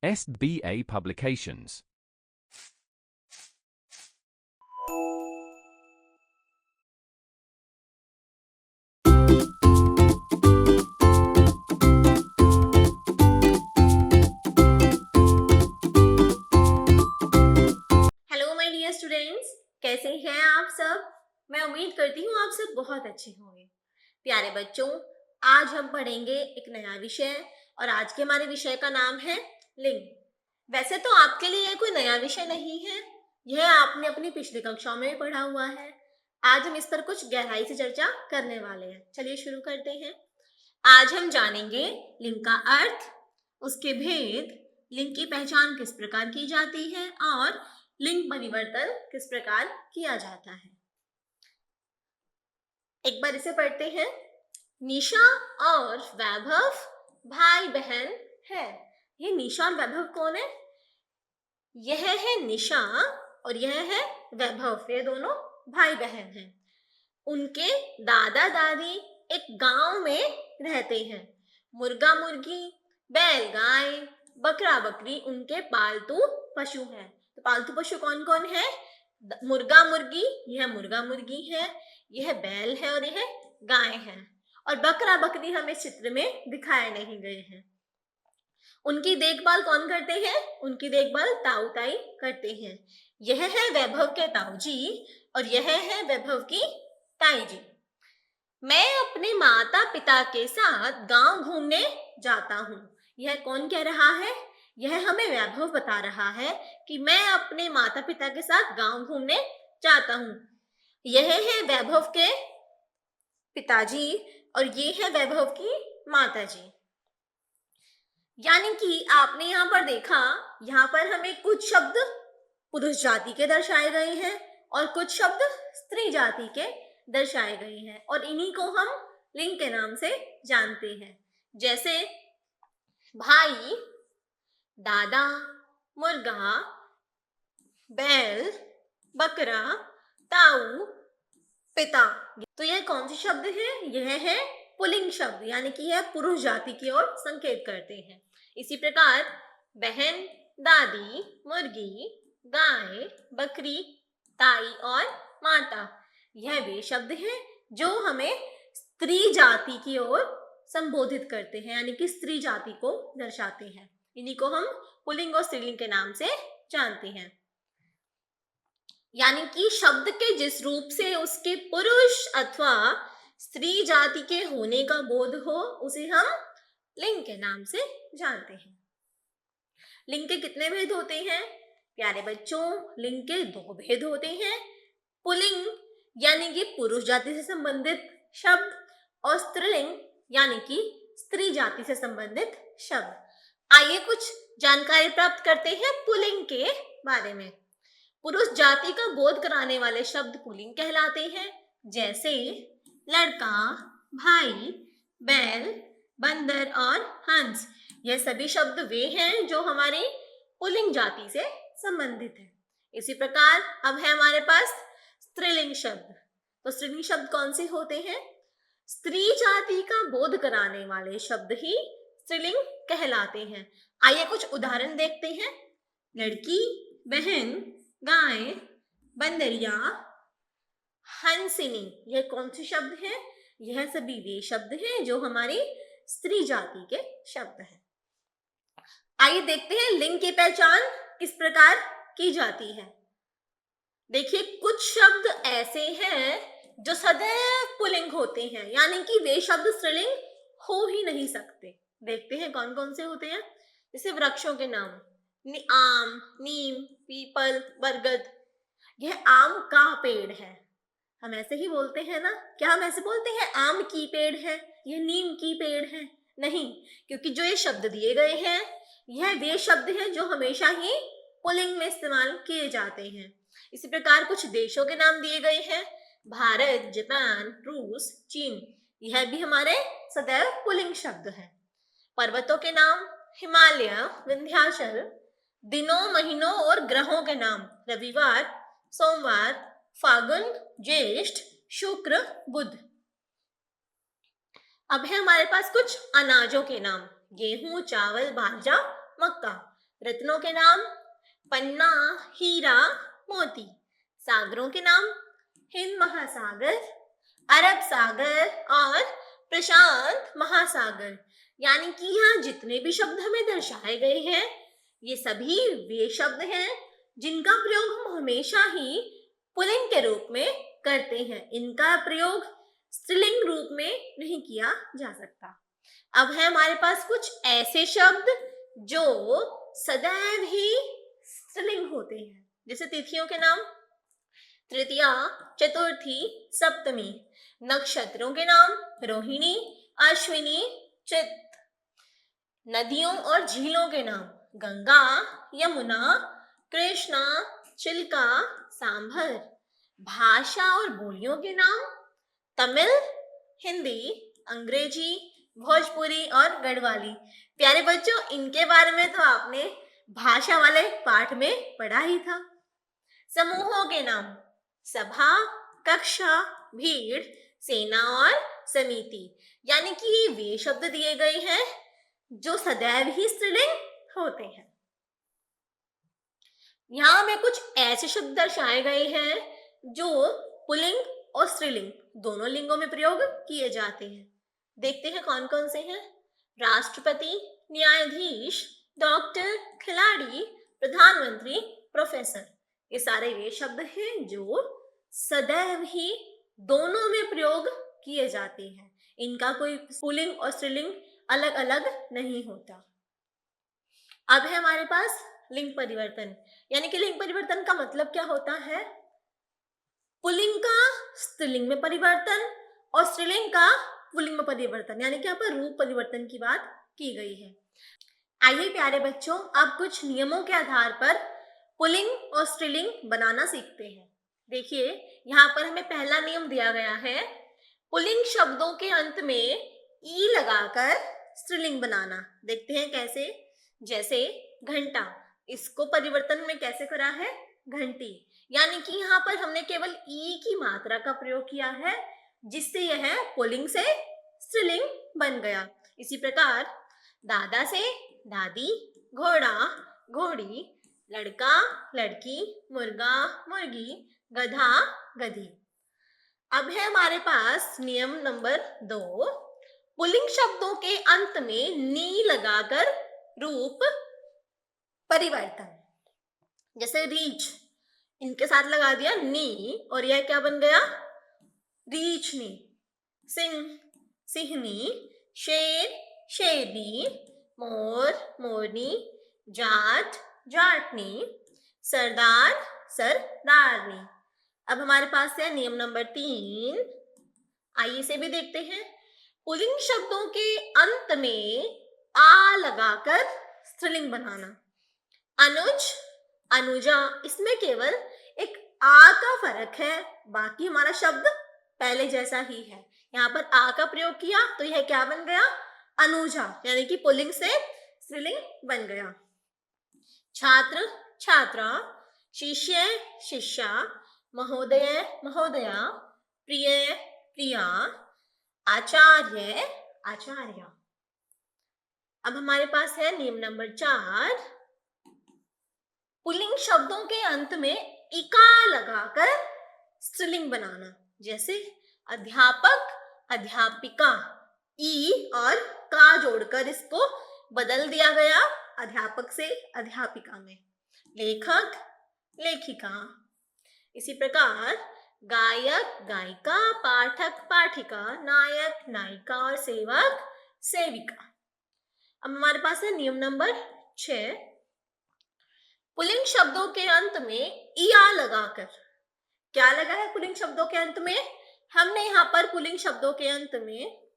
SBA Publications. Hello my dear students, कैसे हैं आप सब। मैं उम्मीद करती हूँ आप सब बहुत अच्छे होंगे। प्यारे बच्चों, आज हम पढ़ेंगे एक नया विषय और आज के हमारे विषय का नाम है लिंग। वैसे तो आपके लिए कोई नया विषय नहीं है, यह आपने अपनी पिछली कक्षाओं में भी पढ़ा हुआ है। आज हम इस पर कुछ गहराई से चर्चा करने वाले हैं। चलिए शुरू करते हैं। आज हम जानेंगे लिंग का अर्थ, उसके भेद, लिंग की पहचान किस प्रकार की जाती है और लिंग परिवर्तन किस प्रकार किया जाता है। एक बार इसे पढ़ते हैं। निशा और वैभव भाई बहन है। ये निशा और वैभव कौन है? यह है निशा और यह है वैभव। ये दोनों भाई बहन हैं। उनके दादा दादी एक गांव में रहते हैं। मुर्गा मुर्गी, बैल गाय, बकरा बकरी उनके पालतू पशु हैं। तो पालतू पशु कौन कौन है? मुर्गा मुर्गी, यह मुर्गा मुर्गी है, यह बैल है और यह गाय है। और बकरा बकरी हमें चित्र में दिखाए नहीं गए हैं। उनकी देखभाल कौन करते हैं? उनकी देखभाल ताऊ ताई करते हैं। यह है वैभव के ताऊ जी और यह है वैभव की ताई जी। मैं अपने माता पिता के साथ गांव घूमने जाता हूँ। यह कौन कह रहा है? यह हमें वैभव बता रहा है कि मैं अपने माता पिता के साथ गांव घूमने जाता हूँ। यह है वैभव के पिताजी और ये है वैभव की माताजी। यानी कि आपने यहाँ पर देखा, यहाँ पर हमें कुछ शब्द पुरुष जाति के दर्शाए गए हैं और कुछ शब्द स्त्री जाति के दर्शाए गए हैं और इन्हीं को हम लिंग के नाम से जानते हैं। जैसे भाई, दादा, मुर्गा, बैल, बकरा, ताऊ, पिता। तो यह कौन से शब्द है? यह है पुल्लिंग शब्द, यानी कि यह पुरुष जाति की ओर संकेत करते हैं। इसी प्रकार बहन, दादी, मुर्गी, गाय, बकरी, ताई और माता, यह वे शब्द हैं जो हमें स्त्री जाति की ओर संबोधित करते हैं, यानी कि स्त्री जाति को दर्शाते हैं। इन्हीं को हम पुल्लिंग और स्त्रीलिंग के नाम से जानते हैं। यानी कि शब्द के जिस रूप से उसके पुरुष अथवा स्त्री जाति के होने का बोध हो, उसे हम लिंग के नाम से जानते हैं। लिंग के कितने भेद होते हैं? प्यारे बच्चों, लिंग के दो भेद होते हैं। पुल्लिंग यानी कि पुरुष जाति से संबंधित शब्द और स्त्रीलिंग यानी कि स्त्री जाति से संबंधित शब्द। आइए कुछ जानकारी प्राप्त करते हैं पुल्लिंग के बारे में। पुरुष जाति का बोध कराने वाले शब्द पुल्लिंग कहलाते हैं, जैसे लड़का, भाई, बैल, बंदर और हंस। यह सभी शब्द वे हैं जो हमारी पुल्लिंग जाति से संबंधित है। इसी प्रकार अब है हमारे पास स्त्रीलिंग शब्द। तो स्त्रीलिंग शब्द कौन से होते हैं? स्त्री जाति का बोध कराने वाले शब्द ही स्त्रीलिंग कहलाते हैं। आइए कुछ उदाहरण देखते हैं। लड़की, बहन, गाय, बंदरिया, हंसिनी, यह कौन से शब्द हैं? यह सभी वे शब्द हैं जो हमारी स्त्री जाति के शब्द हैं। आइए देखते हैं लिंग की पहचान किस प्रकार की जाती है। देखिए, कुछ शब्द ऐसे हैं जो सदैव पुल्लिंग होते हैं, यानी कि वे शब्द स्त्रीलिंग हो ही नहीं सकते। देखते हैं कौन कौन से होते हैं। जैसे वृक्षों के नाम, आम, नीम, पीपल, बरगद। यह आम का पेड़ है, हम ऐसे ही बोलते हैं ना। क्या हम ऐसे बोलते हैं आम की पेड़ है, यह नीम की पेड़ है? नहीं, क्योंकि जो ये शब्द दिए गए हैं यह वे शब्द हैं जो हमेशा ही पुल्लिंग में इस्तेमाल किए जाते हैं। इसी प्रकार कुछ देशों के नाम दिए गए हैं, भारत, जापान, रूस, चीन। यह भी हमारे सदैव पुल्लिंग शब्द हैं। पर्वतों के नाम, हिमालय, विंध्याचल। दिनों, महीनों और ग्रहों के नाम, रविवार, सोमवार, फागुन, ज्येष्ठ, शुक्र, बुध। अब है हमारे पास कुछ अनाजों के नाम, गेहूं, चावल, बाजरा, मक्का। रत्नों के नाम पन्ना, हीरा, मोती। सागरों के नाम हिंद महासागर, अरब सागर और प्रशांत महासागर। यानी कि यहाँ जितने भी शब्द हमें दर्शाए गए हैं ये सभी वे शब्द हैं जिनका प्रयोग हम हमेशा ही पुल्लिंग के रूप में करते हैं। इनका प्रयोग स्त्रीलिंग रूप में नहीं किया जा सकता। अब है हमारे पास कुछ ऐसे शब्द जो सदैव ही स्त्रीलिंग होते हैं, जैसे तिथियों के नाम तृतीया, चतुर्थी, सप्तमी। नक्षत्रों के नाम रोहिणी, अश्विनी, चित्त। नदियों और झीलों के नाम गंगा, यमुना, कृष्णा, चिल्का, सांभर। भाषा और बोलियों के नाम तमिल, हिंदी, अंग्रेजी, भोजपुरी और गढ़वाली। प्यारे बच्चों, इनके बारे में तो आपने भाषा वाले पाठ में पढ़ा ही था। समूहों के नाम सभा, कक्षा, भीड़, सेना और समिति। यानी कि ये वे शब्द दिए गए हैं जो सदैव ही स्त्रीलिंग होते हैं। यहाँ में कुछ ऐसे शब्द दर्शाए गए हैं जो पुल्लिंग और स्त्रीलिंग दोनों लिंगों में प्रयोग किए जाते हैं। देखते हैं कौन कौन से हैं। राष्ट्रपति, न्यायाधीश, डॉक्टर, खिलाड़ी, प्रधानमंत्री, प्रोफेसर। ये सारे वे शब्द हैं जो सदैव ही दोनों में प्रयोग किए जाते हैं। इनका कोई पुल्लिंग और स्त्रीलिंग अलग अलग नहीं होता। अब है हमारे पास लिंग परिवर्तन। यानी कि लिंग परिवर्तन का मतलब क्या होता है? पुल्लिंग का स्त्रीलिंग में परिवर्तन और स्त्रीलिंग का पुल्लिंग में परिवर्तन। यानी कि यहाँ पर रूप परिवर्तन की बात की गई है। आइए प्यारे बच्चों, अब कुछ नियमों के आधार पर पुल्लिंग और स्त्रीलिंग बनाना सीखते हैं। देखिए, यहाँ पर हमें पहला नियम दिया गया है, पुल्लिंग शब्दों के अंत में ई लगाकर स्त्रीलिंग बनाना। देखते हैं कैसे। जैसे घंटा, इसको परिवर्तन में कैसे करा है? घंटी। यानी कि यहाँ पर हमने केवल ई की मात्रा का प्रयोग किया है, जिससे यह पुल्लिंग से स्त्रीलिंग बन गया। इसी प्रकार दादा से दादी, घोड़ा, घोड़ी, लड़का, लड़की, मुर्गा, मुर्गी, गधा, गधी। अब है हमारे पास नियम नंबर 2, पुल्लिंग शब्दों के अंत में नी लगाकर रूप परिवर्तन। जैसे रीछ, इनके साथ लगा दिया नी और यह क्या बन गया? रीछनी। सिंह, सिंहनी, शेर, शेरनी, मोर, मोरनी, जाट, जाटनी, सरदार, सरदारनी। अब हमारे पास है नियम नंबर 3। आइए इसे भी देखते हैं। पुल्लिंग शब्दों के अंत में आ लगाकर स्त्रीलिंग बनाना। अनुज, अनुजा, इसमें केवल एक आ का फर्क है, बाकी हमारा शब्द पहले जैसा ही है। यहाँ पर आ का प्रयोग किया तो यह क्या बन गया? अनुजा, यानी कि पुल्लिंग से स्त्रीलिंग बन गया। छात्र, छात्रा, शिष्य, शिष्या, महोदय, महोदया, प्रिय, प्रिया, आचार्य, आचार्या। अब हमारे पास है नियम नंबर 4, पुल्लिंग शब्दों के अंत में इका लगाकर स्त्रीलिंग बनाना। जैसे अध्यापक, अध्यापिका, ई और का जोड़कर इसको बदल दिया गया अध्यापक से अध्यापिका में। लेखक, लेखिका। इसी प्रकार गायक, गायिका, पाठक, पाठिका, नायक, नायिका और सेवक, सेविका। अब हमारे पास है नियम नंबर 6, पुल्लिंग शब्दों के अंत में इया लगाकर। क्या लगा है पुल्लिंग शब्दों के अंत में? हमने यहाँ पर पुल्लिंग शब्दों के अंत में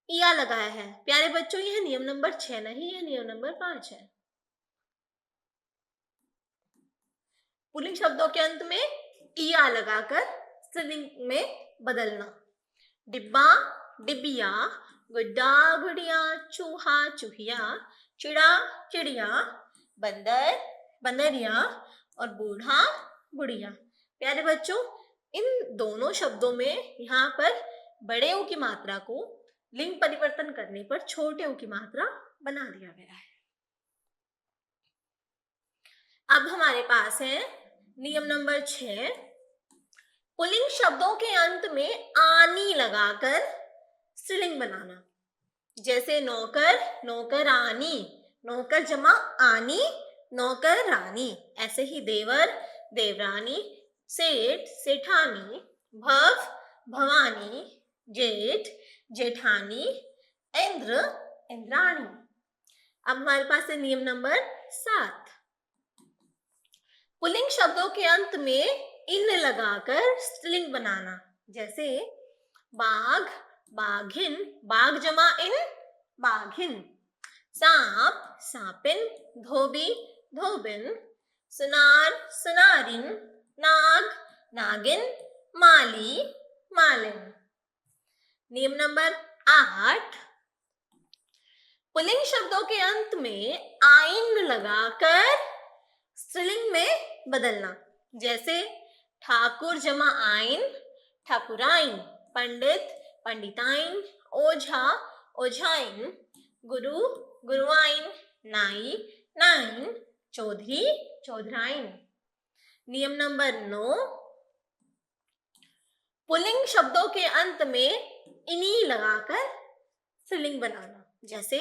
इया लगाया है। प्यारे बच्चों, यह नियम नंबर 6 नहीं है, नियम नंबर 5 है। पुल्लिंग शब्दों के अंत में इया लगाकर स्त्रीलिंग में बदलना। डिब्बा, डिबिया, गुड्डा, गुड़िया, चूहा, चूहिया, चिड़ा, चिड़िया, बंदर, बंदरिया और बूढ़ा, बुढ़िया। प्यारे बच्चों, इन दोनों शब्दों में यहाँ पर बड़े ओ की मात्रा को लिंग परिवर्तन करने पर छोटे ओ की मात्रा बना दिया गया है। अब हमारे पास है नियम नंबर 6, पुल्लिंग शब्दों के अंत में आनी लगाकर स्त्रीलिंग बनाना। जैसे नौकर, नौकरानी, नौकर जमा आनी, नौकर रानी। ऐसे ही देवर, देवरानी, सेठ, सेठानी, भव, भवानी, जेठ, जेठानी, इंद्र, इंद्राणी। अब हमारे पास है नियम नंबर 7, पुल्लिंग शब्दों के अंत में इन लगाकर स्त्रीलिंग बनाना। जैसे बाघ, बाघिन, बाघ जमा इन, बाघिन। सांप, सांपिन, धोबी, धोबिन, सुनार, सुनारिन, नाग, नागिन, माली, मालिन। नियम नंबर 8, पुल्लिंग शब्दों के अंत में आइन लगाकर स्त्रीलिंग में बदलना। जैसे ठाकुर जमा आइन, ठाकुराइन, पंडित, पंडिताइन, ओझा, ओझाइन, गुरु, गुरुआइन, नाई, नाइन, चौधरी, चौधराइन। नियम नंबर 9, पुल्लिंग शब्दों के अंत में इनी लगाकर स्त्रीलिंग बनाना। जैसे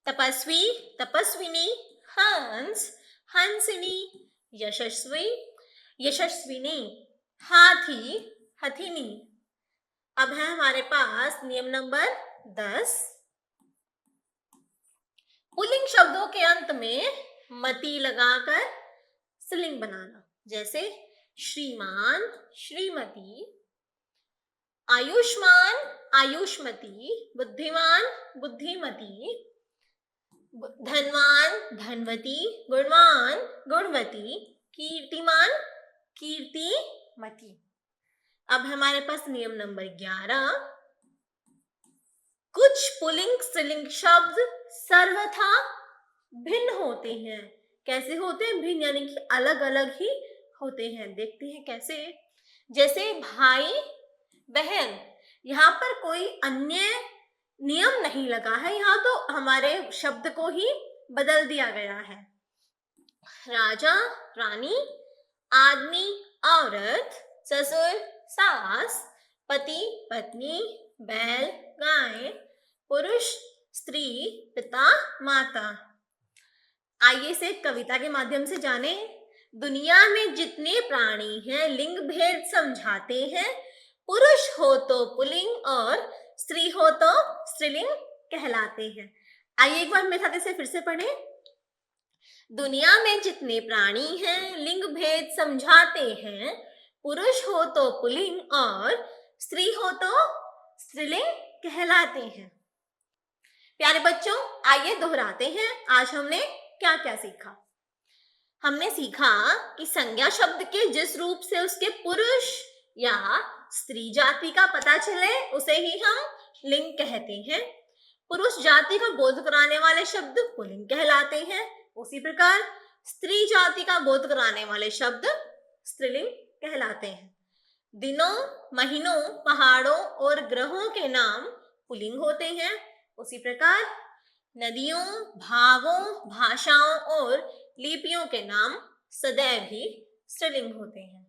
तपस्वी, तपस्विनी, हंस, हंसिनी, यशस्वी, यशस्विनी, हाथी, हथिनी। अब है हमारे पास नियम नंबर 10, पुल्लिंग शब्दों के अंत में मति लगाकर स्त्रीलिंग बनाना। जैसे श्रीमान, श्रीमती, आयुष्मान, आयुष्मती, बुद्धिमान, बुद्धिमती, धनवान, धनवती, गुणवान, गुणवती, कीर्तिमान, कीर्तिमती। अब हमारे पास नियम नंबर 11, कुछ पुल्लिंग स्त्रीलिंग शब्द सर्वथा भिन्न होते हैं। कैसे होते हैं? भिन्न यानी कि अलग अलग ही होते हैं। देखते हैं कैसे। जैसे भाई, बहन, यहाँ पर कोई अन्य नियम नहीं लगा है, यहाँ तो हमारे शब्द को ही बदल दिया गया है। राजा, रानी, आदमी, औरत, ससुर, सास, पति, पत्नी, बैल, गाय, पुरुष, स्त्री, पिता, माता। आइए इसे कविता के माध्यम से जानें। दुनिया में जितने प्राणी हैं लिंग भेद समझाते हैं, पुरुष हो तो पुल्लिंग और स्त्री हो तो स्त्रीलिंग कहलाते हैं। आइए एक बार मेरे साथ इसे फिर से पढ़ें। दुनिया में जितने प्राणी हैं लिंग भेद समझाते हैं, पुरुष हो तो पुल्लिंग और स्त्री हो तो स्त्रीलिंग कहलाते हैं। प्यारे बच्चों, आइए दोहराते हैं आज हमने क्या क्या सीखा। हमने सीखा कि संज्ञा शब्द के जिस रूप से उसके पुरुष या स्त्री जाति का पता चले उसे ही हम लिंग कहते हैं। पुरुष जाति का बोध कराने वाले शब्द पुल्लिंग कहलाते हैं। उसी प्रकार स्त्री जाति का बोध कराने वाले शब्द स्त्रीलिंग कहलाते हैं। दिनों, महीनों, पहाड़ों और ग्रहों के नाम पुल्लिंग होते हैं। उसी प्रकार नदियों, भावों, भाषाओं और लिपियों के नाम सदैव ही स्त्रीलिंग होते हैं।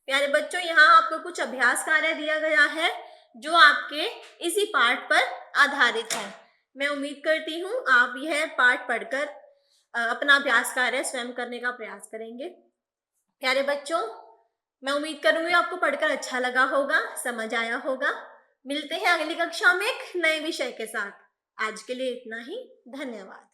प्यारे बच्चों, यहाँ आपको कुछ अभ्यास कार्य दिया गया है जो आपके इसी पाठ पर आधारित है। मैं उम्मीद करती हूँ आप यह पाठ पढ़कर अपना अभ्यास कार्य स्वयं करने का प्रयास करेंगे। प्यारे बच्चों, मैं उम्मीद करूंगी आपको पढ़कर अच्छा लगा होगा, समझ आया होगा। मिलते हैं अगली कक्षा में एक नए विषय के साथ। आज के लिए इतना ही। धन्यवाद।